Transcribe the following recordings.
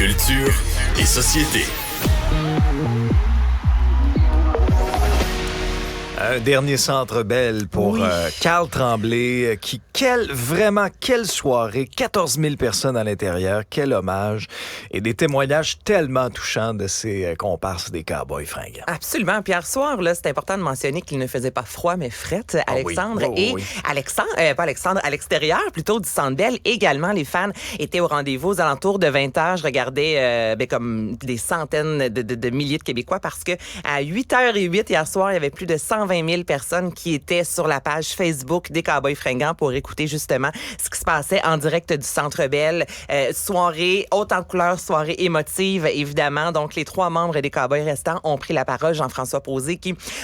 Culture et société. Un dernier Centre Bell pour Carl Tremblay, quelle soirée, 14 000 personnes à l'intérieur, quel hommage et des témoignages tellement touchants de ces comparses des Cowboys fringants. Absolument. Puis hier soir, là, c'est important de mentionner qu'il ne faisait pas froid, mais frette, Alexandre. À l'extérieur, plutôt du Centre Bell, également, les fans étaient au rendez-vous aux alentours de 20h. Je regardais comme des centaines de milliers de Québécois parce que à 8h08 hier soir, il y avait plus de 120 000 personnes qui étaient sur la page Facebook des Cowboys fringants pour écouter justement ce qui se passait en direct du Centre Bell. Soirée haute en couleurs, soirée émotive, évidemment. Donc, les 3 membres des Cowboys restants ont pris la parole. Jean-François Posé,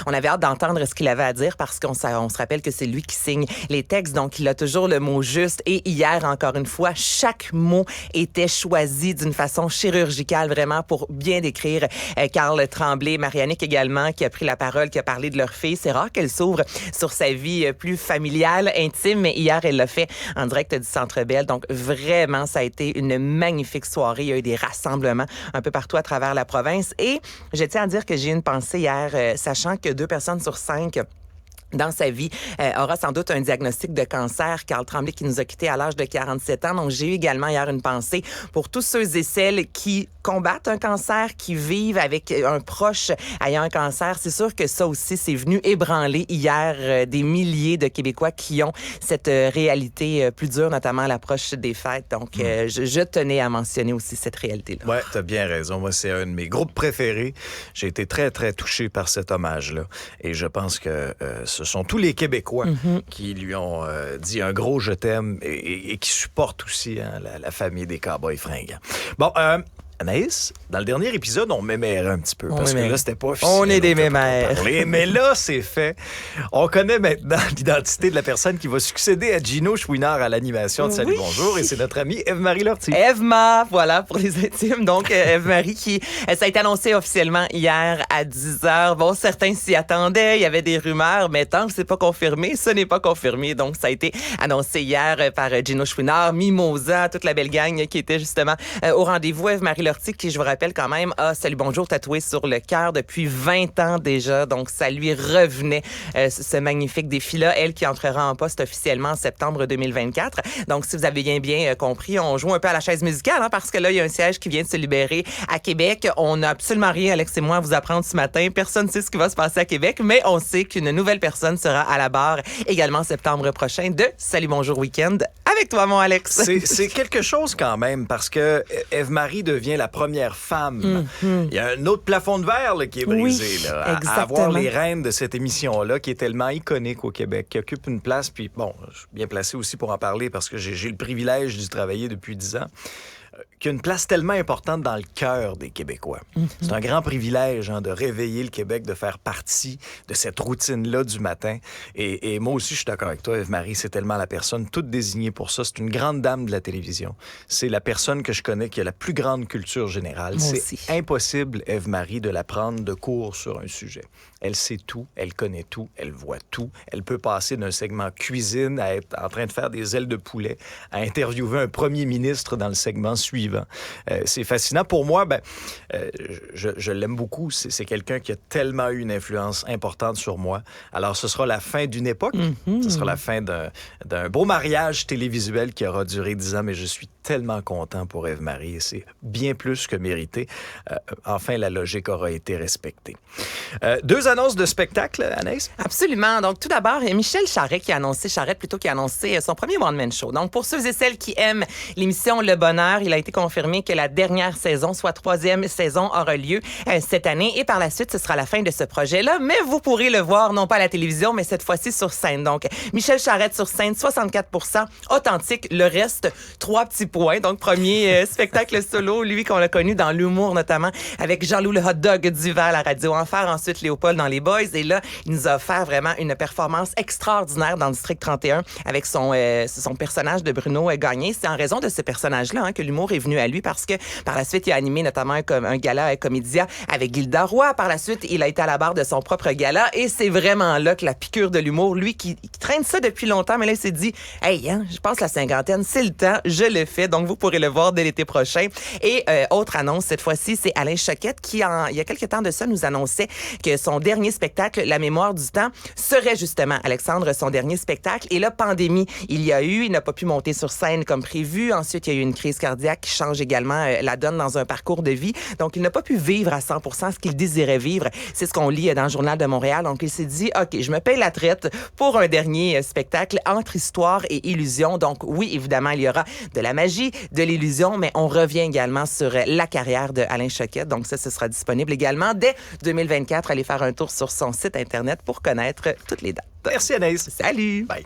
on avait hâte d'entendre ce qu'il avait à dire parce qu'on se rappelle que c'est lui qui signe les textes. Donc, il a toujours le mot juste. Et hier, encore une fois, chaque mot était choisi d'une façon chirurgicale, vraiment, pour bien décrire Carl Tremblay. Mariannick également, qui a pris la parole, qui a parlé de leur fille. C'est rare qu'elle s'ouvre sur sa vie plus familiale, intime, mais hier, elle l'a fait en direct du Centre Bell. Donc, vraiment, ça a été une magnifique soirée. Il y a eu des rassemblements un peu partout à travers la province. Et je tiens à dire que j'ai eu une pensée hier, sachant que 2 personnes sur 5 dans sa vie, aura sans doute un diagnostic de cancer. Carl Tremblay qui nous a quittés à l'âge de 47 ans. Donc, j'ai eu également hier une pensée pour tous ceux et celles qui combattent un cancer, qui vivent avec un proche ayant un cancer. C'est sûr que ça aussi, c'est venu ébranler hier des milliers de Québécois qui ont cette réalité plus dure, notamment à l'approche des fêtes. Donc, je tenais à mentionner aussi cette réalité-là. Ouais, t'as bien raison. Moi, c'est un de mes groupes préférés. J'ai été très, très touché par cet hommage-là. Et je pense que ce sont tous les Québécois qui lui ont dit un gros « je t'aime » et qui supportent aussi la famille des Cowboys fringants. Bon, Anaïs, dans le dernier épisode, on mémérait un petit peu. Parce que là, c'était pas officiel. On est des mémères. Mais là, c'est fait. On connaît maintenant l'identité de la personne qui va succéder à Gino Chouinard à l'animation de Salut Bonjour. Et c'est notre amie Ève-Marie Lortie. Ève-Ma, voilà, pour les intimes. Donc, Ève-Marie qui... ça a été annoncé officiellement hier à 10h. Bon, certains s'y attendaient. Il y avait des rumeurs, mais tant que c'est pas confirmé, ce n'est pas confirmé. Donc, ça a été annoncé hier par Gino Chouinard, Mimosa, toute la belle gang qui était justement au rendez-vous. Ève-Marie Lortie, qui, je vous rappelle quand même, a Salut Bonjour tatoué sur le cœur depuis 20 ans déjà. Donc, ça lui revenait, ce magnifique défi-là. Elle qui entrera en poste officiellement en septembre 2024. Donc, si vous avez bien compris, on joue un peu à la chaise musicale, parce que là, il y a un siège qui vient de se libérer à Québec. On n'a absolument rien, Alex et moi, à vous apprendre ce matin. Personne ne sait ce qui va se passer à Québec, mais on sait qu'une nouvelle personne sera à la barre également en septembre prochain de Salut Bonjour Week-end avec toi, mon Alex. C'est quelque chose quand même, parce que Ève-Marie devient la première femme. Il y a un autre plafond de verre qui est brisé. À avoir les rênes de cette émission-là, qui est tellement iconique au Québec, qui occupe une place. Puis bon, je suis bien placé aussi pour en parler parce que j'ai le privilège d'y travailler depuis 10 ans. Qui a une place tellement importante dans le cœur des Québécois. C'est un grand privilège de réveiller le Québec, de faire partie de cette routine-là du matin. Et moi aussi, je suis d'accord avec toi, Ève-Marie, c'est tellement la personne toute désignée pour ça. C'est une grande dame de la télévision. C'est la personne que je connais qui a la plus grande culture générale. Moi c'est aussi. impossible, Ève-Marie, de la prendre de court sur un sujet. Elle sait tout, elle connaît tout, elle voit tout. Elle peut passer d'un segment cuisine à être en train de faire des ailes de poulet, à interviewer un premier ministre dans le segment suivant. C'est fascinant. Pour moi, je l'aime beaucoup. C'est quelqu'un qui a tellement eu une influence importante sur moi. Alors, ce sera la fin d'une époque. Ce sera la fin d'un beau mariage télévisuel qui aura duré 10 ans, mais je suis tellement content pour Ève-Marie. C'est bien plus que mérité. Enfin, la logique aura été respectée. 2 annonces de spectacle, Anaïs? Absolument. Donc, tout d'abord, Michel Charette qui a annoncé son premier one-man show. Donc, pour ceux et celles qui aiment l'émission Le Bonheur, il a été confirmé que la dernière saison, soit 3e saison, aura lieu cette année. Et par la suite, ce sera la fin de ce projet-là. Mais vous pourrez le voir, non pas à la télévision, mais cette fois-ci sur scène. Donc, Michel Charette sur scène, 64% authentique. Le reste, 3 petits points. Donc, premier spectacle solo, lui qu'on a connu dans l'humour, notamment avec Jean-Loup le hot dog Duval à Radio Enfer. Ensuite, Léopold dans Les Boys. Et là, il nous a offert vraiment une performance extraordinaire dans le District 31 avec son personnage de Bruno Gagné. C'est en raison de ce personnage-là que l'humour est venu à lui parce que par la suite, il a animé notamment un gala Comédia avec Gilda Roy. Par la suite, il a été à la barre de son propre gala et c'est vraiment là que la piqûre de l'humour, lui qui traîne ça depuis longtemps, mais là, il s'est dit, hey, je passe la cinquantaine, c'est le temps, je le fais. fait. Donc, vous pourrez le voir dès l'été prochain. Et autre annonce, cette fois-ci, c'est Alain Choquette qui, il y a quelques temps de ça, nous annonçait que son dernier spectacle, La mémoire du temps, serait justement, Alexandre, son dernier spectacle. Et là, pandémie, il n'a pas pu monter sur scène comme prévu. Ensuite, il y a eu une crise cardiaque qui change également la donne dans un parcours de vie. Donc, il n'a pas pu vivre à 100% ce qu'il désirait vivre. C'est ce qu'on lit dans le Journal de Montréal. Donc, il s'est dit, OK, je me paye la traite pour un dernier spectacle entre histoire et illusion. Donc, oui, évidemment, il y aura de la magie, de l'illusion, mais on revient également sur la carrière de Alain Choquette. Donc, ça, ce sera disponible également dès 2024. Allez faire un tour sur son site Internet pour connaître toutes les dates. Merci, Anaïs. Salut! Bye.